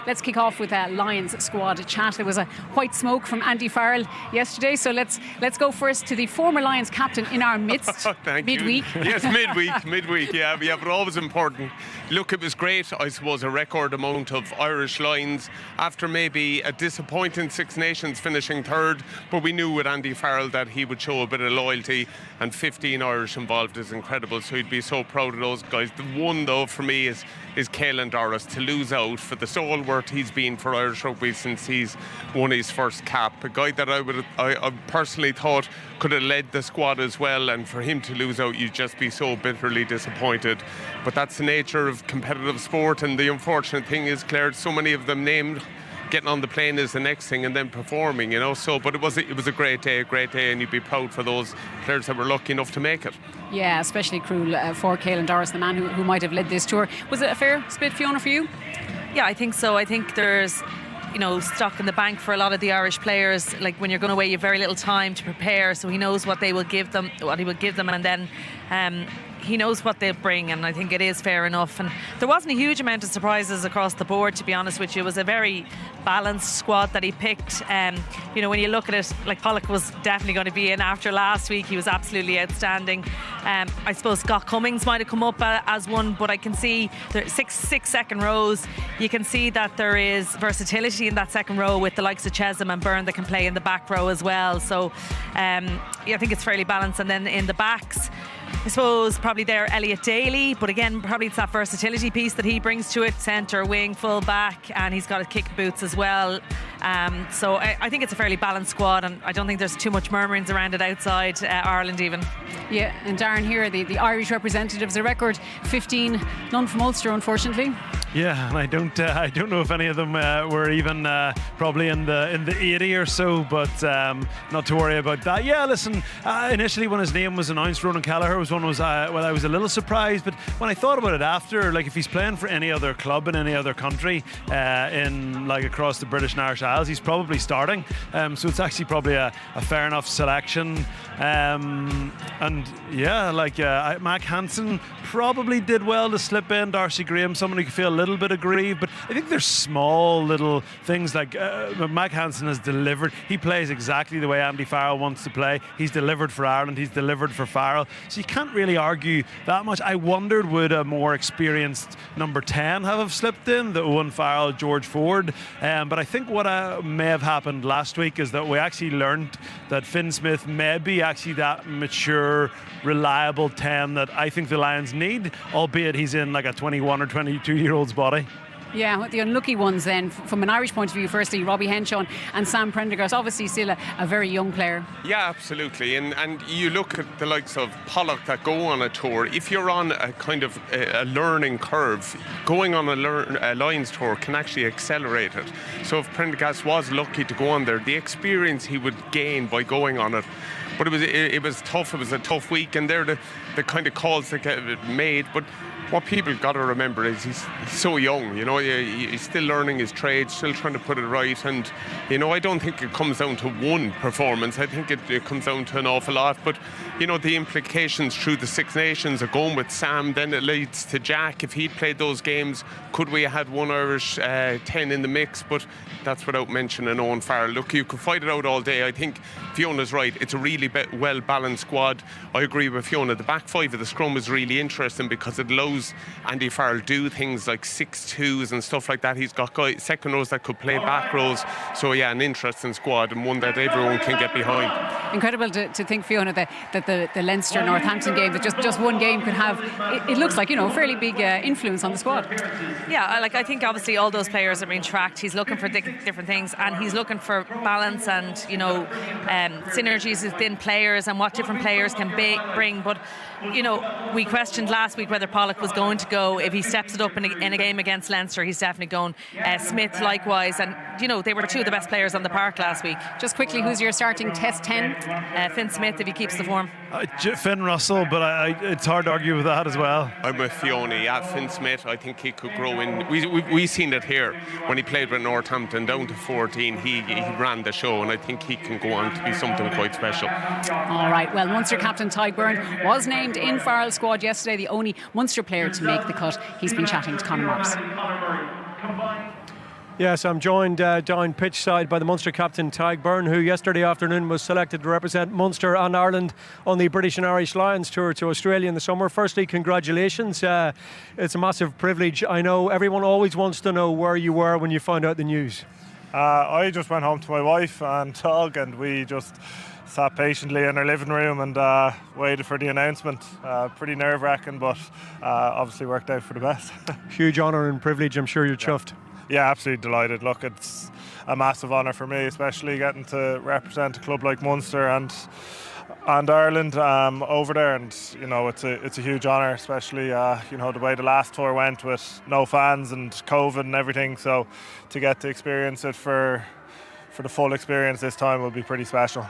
let's kick off with a Lions squad chat. There was a white smoke from Andy Farrell yesterday, so let's go first to the former Lions captain in our midst. Midweek. Yes, midweek, yeah, but always important. Look, it was great, I suppose, a record amount of Irish Lions after maybe a disappointing Six Nations finishing third, but we knew with Andy Farrell that he would show a bit of loyalty, and 15 Irish involved is incredible, so he'd be so proud of those guys. The one, though, for me is Caelan Doris, to lose out for the stalwart he's been for Irish rugby since he's won his first cap. A guy that I personally thought could have led the squad as well, and for him to lose out, you'd just be so bitterly disappointed. But that's the nature of competitive sport, and the unfortunate thing is, Claire, so many of them named getting on the plane is the next thing, and then performing, so, but it was a great day, and you'd be proud for those players that were lucky enough to make it. Yeah, especially cruel for Caelan Doris, the man who might have led this tour. Was it a fair split, Fiona, for you? Yeah, I think so. I think there's stock in the bank for a lot of the Irish players. Like, when you're going away, you have very little time to prepare, so he knows what he will give them, and then he knows what they'll bring, and I think it is fair enough. And there wasn't a huge amount of surprises across the board, to be honest with you. It was a very balanced squad that he picked. When you look at it, like, Pollock was definitely going to be in after last week. He was absolutely outstanding. I suppose Scott Cummings might have come up as one, but I can see there are six second rows. You can see that there is versatility in that second row with the likes of Chesham and Byrne that can play in the back row as well. So I think it's fairly balanced. And then in the backs, I suppose probably there Elliot Daly, but again, probably it's that versatility piece that he brings to it, centre, wing, full back, and he's got his kick boots as well. So I think it's a fairly balanced squad, and I don't think there's too much murmurings around it outside Ireland even. Yeah, and Darren here, the Irish representatives, a record 15, none from Ulster, unfortunately. Yeah, and I don't know if any of them were even probably in the 80 or so, but not to worry about that. Yeah, listen, initially when his name was announced, Ronan Gallagher was one I was a little surprised, but when I thought about it after, like, if he's playing for any other club in any other country in, like, across the British and Irish Isles, he's probably starting. So it's actually probably a fair enough selection. And yeah, like Mac Hansen probably did well to slip in. Darcy Graham, someone who could feel a little bit aggrieved, but I think there's small little things like Mac Hansen has delivered. He plays exactly the way Andy Farrell wants to play. He's delivered for Ireland, he's delivered for Farrell, so you can't really argue that much. I wondered, would a more experienced number 10 have slipped in, the Owen Farrell, George Ford, but I think what may have happened last week is that we actually learned that Finn Smith may be actually that mature, reliable 10 that I think the Lions need, albeit he's in like a 21 or 22 year old's body. Yeah, the unlucky ones then, from an Irish point of view, firstly, Robbie Henshaw and Sam Prendergast, obviously still a very young player. Yeah, absolutely. And you look at the likes of Pollock that go on a tour. If you're on a kind of a learning curve, going on a Lions tour can actually accelerate it. So if Prendergast was lucky to go on there, the experience he would gain by going on it. But it was tough. It was a tough week, and they're the kind of calls that get made. But what people got to remember is he's so young, he's still learning his trade, still trying to put it right, and I don't think it comes down to one performance. I think it comes down to an awful lot, but the implications through the Six Nations are going with Sam, then it leads to Jack. If he'd played those games, could we have had one Irish 10 in the mix? But that's without mentioning Owen Farrell. Look, you could fight it out all day. I think Fiona's right, it's a really well balanced squad. I agree with Fiona, the back five of the scrum is really interesting because it allows Andy Farrell do things like 6-2s and stuff like that. He's got guys, second rows that could play back rows. So yeah, an interesting squad, and one that everyone can get behind. Incredible to think, Fiona, that the Leinster Northampton game, that just one game could have, it looks like, fairly big influence on the squad. Yeah, I think obviously all those players are being tracked. He's looking for different things, and he's looking for balance and synergies within players and what different players can bring. But we questioned last week whether Pollock was going to go. If he steps it up in a game against Leinster, he's definitely going. Smith likewise, and they were two of the best players on the park last week. Just quickly, who's your starting Test 10? Finn Smith, if he keeps the form. Finn Russell, but it's hard to argue with that as well. I'm with Fiona. Yeah, Finn Smith, I think he could grow in. We've seen it here when he played with Northampton down to 14. He ran the show, and I think he can go on to be something quite special. All right, well, Munster captain Tadhg Beirne was named in Farrell's squad yesterday, the only Munster player to make the cut. He's been chatting to Conor Morris. Yes, I'm joined down pitch side by the Munster captain Tadhg Beirne, who yesterday afternoon was selected to represent Munster and Ireland on the British and Irish Lions tour to Australia in the summer. Firstly, congratulations. It's a massive privilege. I know everyone always wants to know where you were when you found out the news. I just went home to my wife and dog, and we just sat patiently in our living room and waited for the announcement. Pretty nerve-wracking, but obviously worked out for the best. Huge honour and privilege. I'm sure you're chuffed. Yeah, absolutely delighted. Look, it's a massive honour for me, especially getting to represent a club like Munster and Ireland over there. And you know, it's a huge honour, especially you know, the way the last tour went with no fans and COVID and everything. So to get to experience it for the full experience this time will be pretty special.